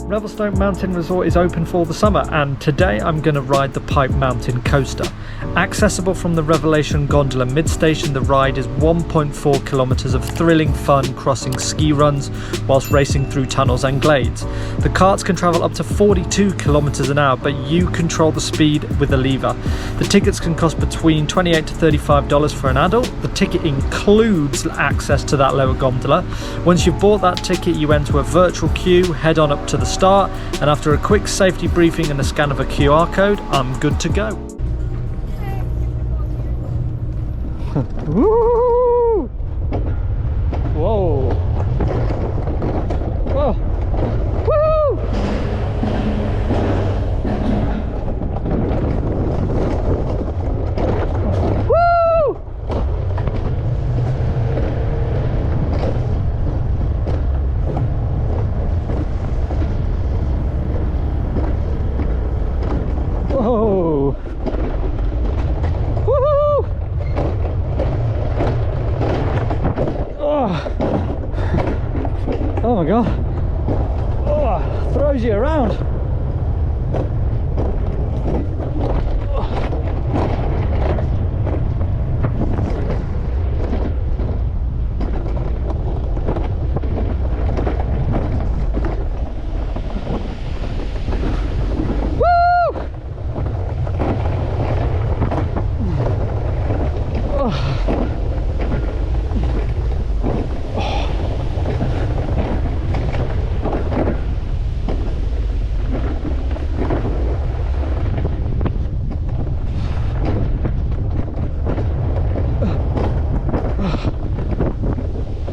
Revelstoke Mountain Resort is open for the summer, and today I'm going to ride the Pipe Mountain Coaster. Accessible from the Revelation Gondola mid-station, the ride is 1.4 kilometers of thrilling fun crossing ski runs whilst racing through tunnels and glades. The carts can travel up to 42 kilometers an hour, but you control the speed with a lever. The tickets can cost between $28 to $35 for an adult. The ticket includes access to that lower gondola. Once you've bought that ticket, you enter a virtual queue, head on up to the start, and after a quick safety briefing and a scan of a QR code, I'm good to go. Woo! Whoa! Whoa! Woo! Woo! Whoa! Woohoo! Oh. Oh my god! Oh, throws you around.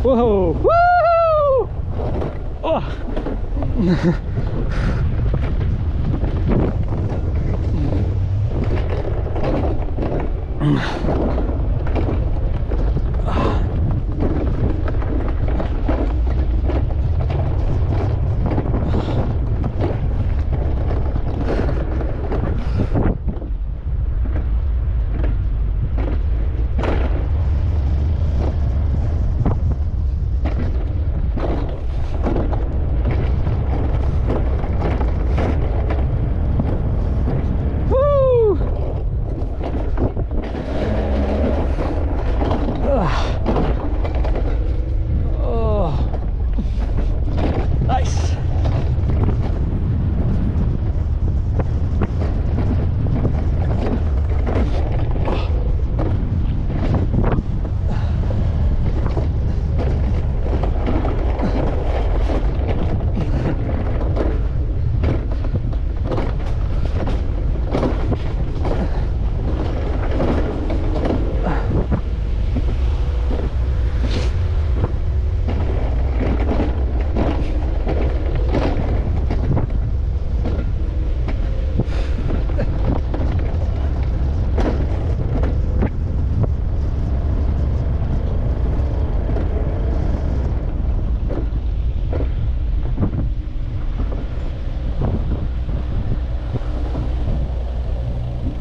Whoa! Woo! Oh!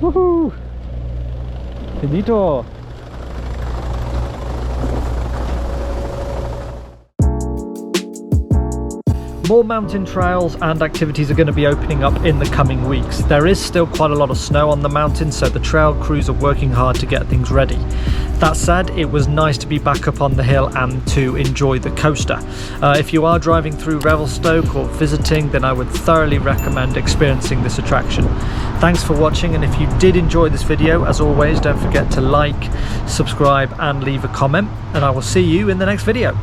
Woohoo! Finito! More mountain trails and activities are going to be opening up in the coming weeks. There is still quite a lot of snow on the mountain, so the trail crews are working hard to get things ready. That said, it was nice to be back up on the hill and to enjoy the coaster. If you are driving through Revelstoke or visiting, then I would thoroughly recommend experiencing this attraction. Thanks for watching, and if you did enjoy this video, as always, don't forget to like, subscribe and leave a comment, and I will see you in the next video.